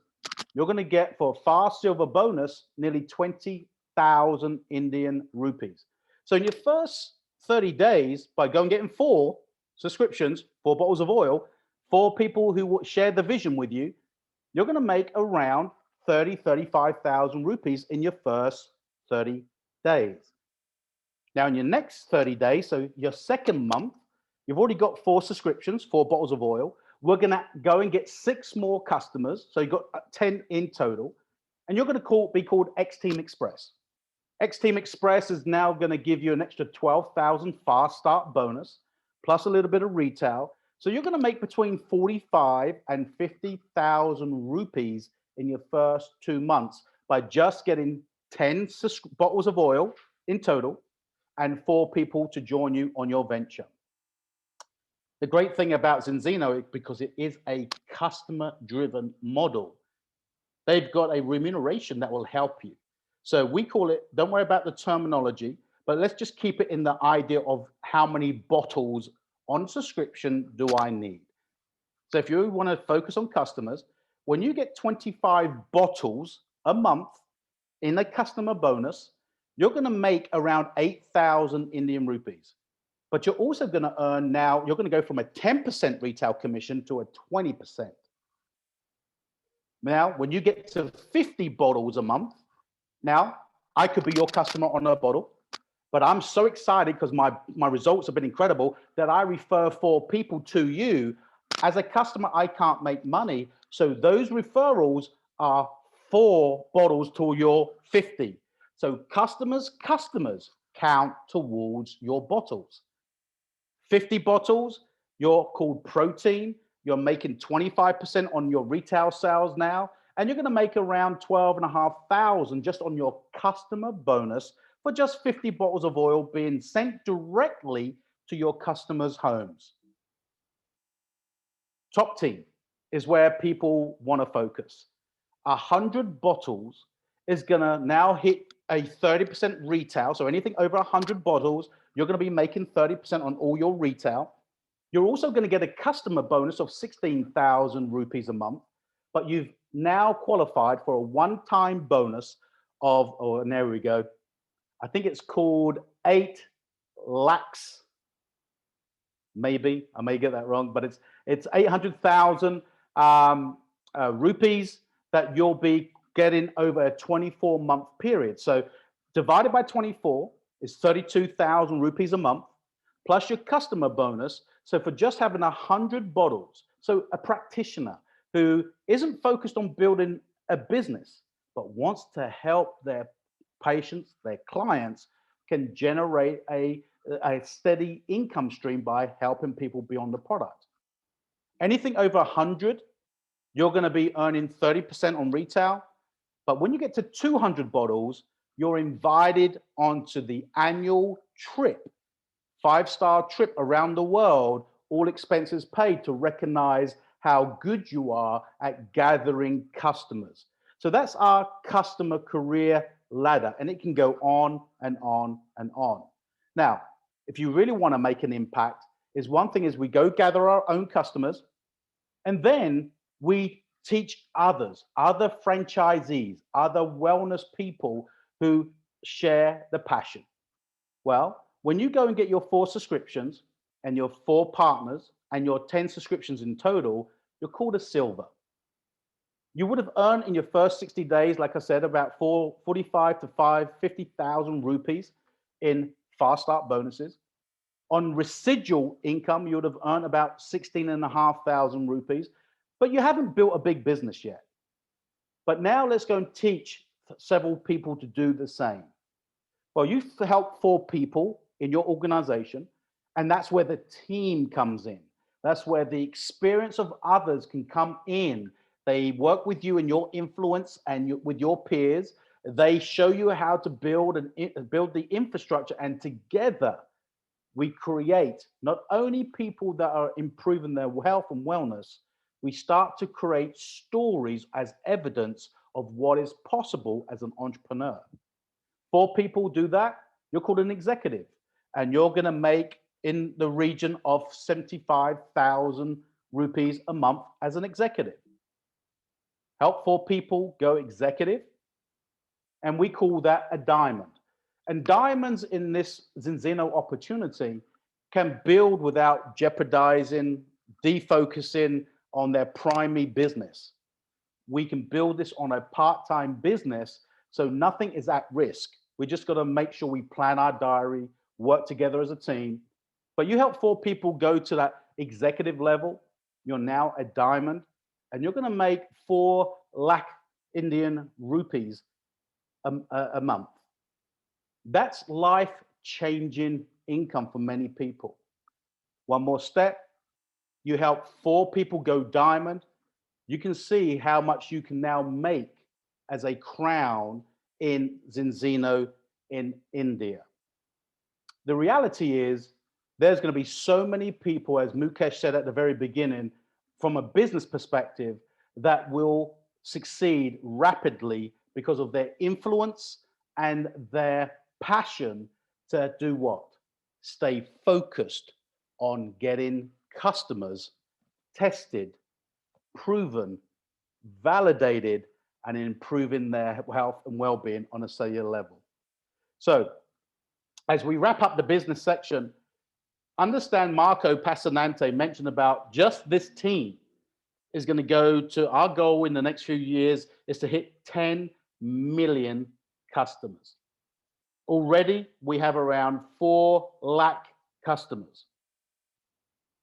S2: you're going to get for a fast silver bonus nearly 20,000 Indian rupees. So in your first 30 days, by going getting 4 subscriptions, 4 bottles of oil, 4 people who will share the vision with you, you're going to make around 35,000 rupees in your first 30 days. Now in your next 30 days, so your second month, you've already got 4 subscriptions, 4 bottles of oil. We're going to go and get 6 more customers. So you've got 10 in total. And you're going to be called X Team Express. X Team Express is now going to give you an extra 12,000 fast start bonus, plus a little bit of retail. So you're going to make between 45 and 50,000 rupees in your first 2 months by just getting 10 bottles of oil in total and 4 people to join you on your venture. The great thing about Zinzino is because it is a customer-driven model, they've got a remuneration that will help you. So we call it, don't worry about the terminology, but let's just keep it in the idea of how many bottles on subscription do I need. So if you want to focus on customers, when you get 25 bottles a month in a customer bonus, you're going to make around 8,000 Indian rupees. But you're also going to earn now, you're going to go from a 10% retail commission to a 20%. Now, when you get to 50 bottles a month, now I could be your customer on a bottle, but I'm so excited because my results have been incredible that I refer 4 people to you. As a customer, I can't make money. So those referrals are 4 bottles to your 50. So customers count towards your bottles. 50 bottles, you're called protein. You're making 25% on your retail sales now, and you're going to make around 12,500 just on your customer bonus for just 50 bottles of oil being sent directly to your customers' homes. Top team is where people want to focus. 100 bottles is going to now hit a 30% retail. So anything over 100 bottles, you're going to be making 30% on all your retail. You're also going to get a customer bonus of 16,000 rupees a month, but you've now qualified for a one-time bonus of, oh, and there we go. I think it's called 8 lakhs. Maybe I may get that wrong, but it's 800,000 rupees that you'll be getting over a 24-month period. So divided by 24 is 32,000 rupees a month, plus your customer bonus. So for just having 100 bottles, so a practitioner who isn't focused on building a business, but wants to help their patients, their clients, can generate a steady income stream by helping people beyond the product. Anything over 100, you're going to be earning 30% on retail. But when you get to 200 bottles, you're invited onto the annual trip, 5-star trip around the world, all expenses paid, to recognize how good you are at gathering customers. So that's our customer career ladder, and it can go on and on and on. Now, if you really want to make an impact, is one thing is we go gather our own customers, and then we teach others, other franchisees, other wellness people who share the passion. Well, when you go and get your 4 subscriptions and your 4 partners and your 10 subscriptions in total, you're called a silver. You would have earned in your first 60 days, like I said, about 45 to 50,000 rupees in fast start bonuses. On residual income, you would have earned about 16,500 rupees, but you haven't built a big business yet. But now let's go and teach several people to do the same. Well, you help 4 people in your organization, and that's where the team comes in. That's where the experience of others can come in. They work with you in your influence and with your peers. They show you how to build the infrastructure, and together we create not only people that are improving their health and wellness, we start to create stories as evidence of what is possible as an entrepreneur. 4 people do that, you're called an executive, and you're going to make in the region of 75,000 rupees a month as an executive. Help 4 people go executive, and we call that a diamond. And diamonds in this Zinzino opportunity can build without jeopardizing, defocusing on their primary business. We can build this on a part-time business, so nothing is at risk. We just got to make sure we plan our diary, work together as a team. But you help 4 people go to that executive level, you're now a diamond, and you're going to make 4 lakh Indian rupees a month. That's life-changing income for many people. One more step, you help 4 people go diamond. You can see how much you can now make as a crown in Zinzino in India. The reality is there's going to be so many people, as Mukesh said at the very beginning, from a business perspective, that will succeed rapidly because of their influence and their passion to do what? Stay focused on getting customers tested, proven, validated, and improving their health and well-being on a cellular level. So as we wrap up the business section, understand Marco Passanante mentioned about just this team is going to go to, our goal in the next few years is to hit 10 million customers. Already, we have around 4 lakh customers.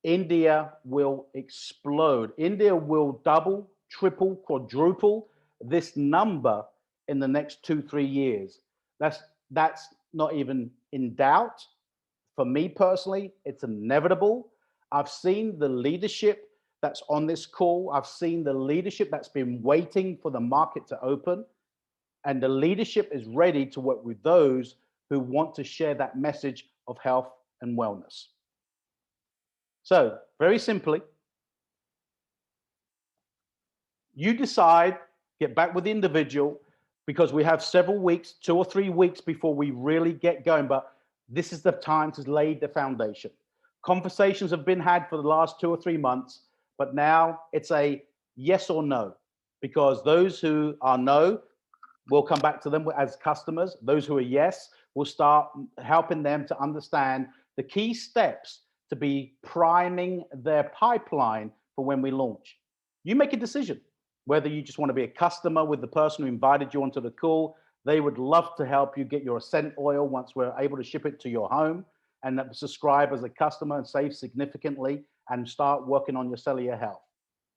S2: India will explode. India will double, triple, quadruple this number in the next 2-3 years. That's not even in doubt. For me personally, it's inevitable. I've seen the leadership that's on this call. I've seen the leadership that's been waiting for the market to open. And the leadership is ready to work with those who want to share that message of health and wellness. So very simply, you decide, get back with the individual, because we have several weeks, 2 or 3 weeks before we really get going, but this is the time to lay the foundation. Conversations have been had for the last 2 or 3 months, but now it's a yes or no, because those who are no, we'll come back to them as customers. Those who are yes, we'll start helping them to understand the key steps to be priming their pipeline for when we launch. You make a decision, whether you just want to be a customer with the person who invited you onto the call. They would love to help you get your Ascent Oil once we're able to ship it to your home, and subscribe as a customer and save significantly and start working on your cellular health.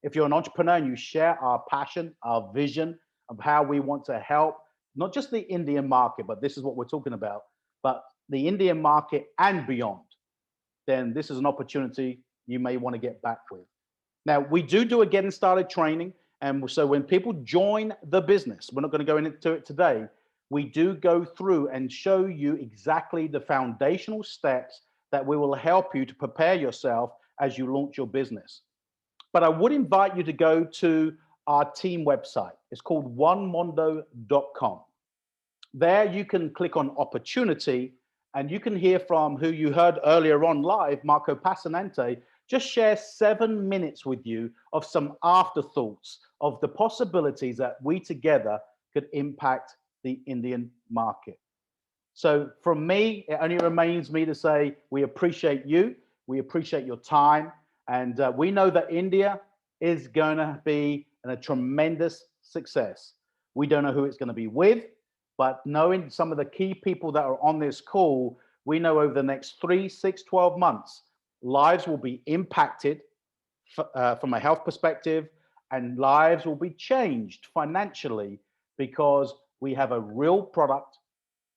S2: If you're an entrepreneur and you share our passion, our vision of how we want to help, not just the Indian market, but this is what we're talking about, but the Indian market and beyond, then this is an opportunity you may want to get back with. Now, we do a getting started training. And so when people join the business, we're not going to go into it today, we do go through and show you exactly the foundational steps that we will help you to prepare yourself as you launch your business. But I would invite you to go to our team website. It's called onemondo.com. There you can click on opportunity and you can hear from who you heard earlier on live, Marco Passanante, just share 7 minutes with you of some afterthoughts of the possibilities that we together could impact the Indian market. So from me, it only remains me to say, we appreciate you. We appreciate your time. And we know that India is going to be a tremendous success. We don't know who it's going to be with, but knowing some of the key people that are on this call, we know over the next 3, 6, 12 months, lives will be impacted from a health perspective, and lives will be changed financially because we have a real product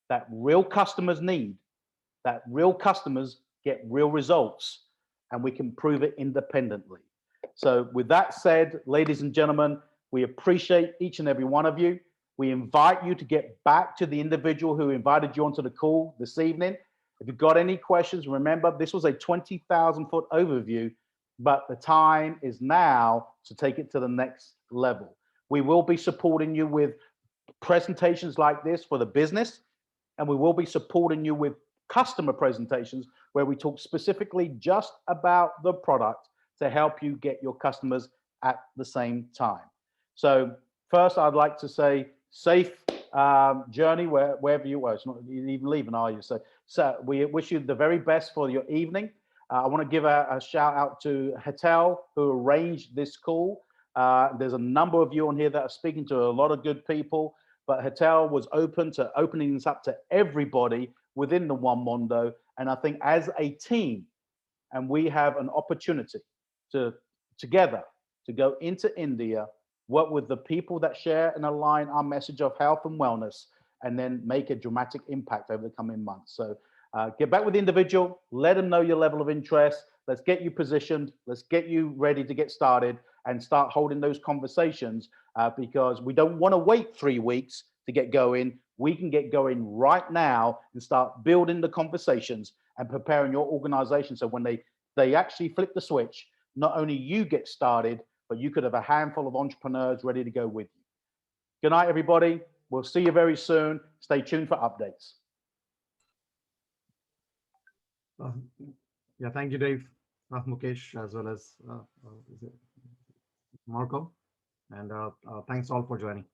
S2: that real customers need, that real customers get real results, and we can prove it independently. So with that said, ladies and gentlemen, we appreciate each and every one of you. We invite you to get back to the individual who invited you onto the call this evening. If you've got any questions, remember, this was a 20,000-foot overview, but the time is now to take it to the next level. We will be supporting you with presentations like this for the business, and we will be supporting you with customer presentations where we talk specifically just about the product to help you get your customers at the same time. So first, I'd like to say safe journey wherever you are. It's not even leaving, are you? So we wish you the very best for your evening. I want to give a shout out to Hetal, who arranged this call. There's a number of you on here that are speaking to a lot of good people, but Hetal was open to opening this up to everybody within the One Mondo. And I think as a team, and we have an opportunity to together to go into India, work with the people that share and align our message of health and wellness, and then make a dramatic impact over the coming months. So get back with the individual, let them know your level of interest. Let's get you positioned. Let's get you ready to get started and start holding those conversations because we don't want to wait 3 weeks to get going. We can get going right now and start building the conversations and preparing your organization. So when they actually flip the switch, not only you get started, but you could have a handful of entrepreneurs ready to go with you. Good night, everybody. We'll see you very soon. Stay tuned for updates.
S4: Yeah, thank you, Dave, Mukesh, as well as Marco. And thanks all for joining.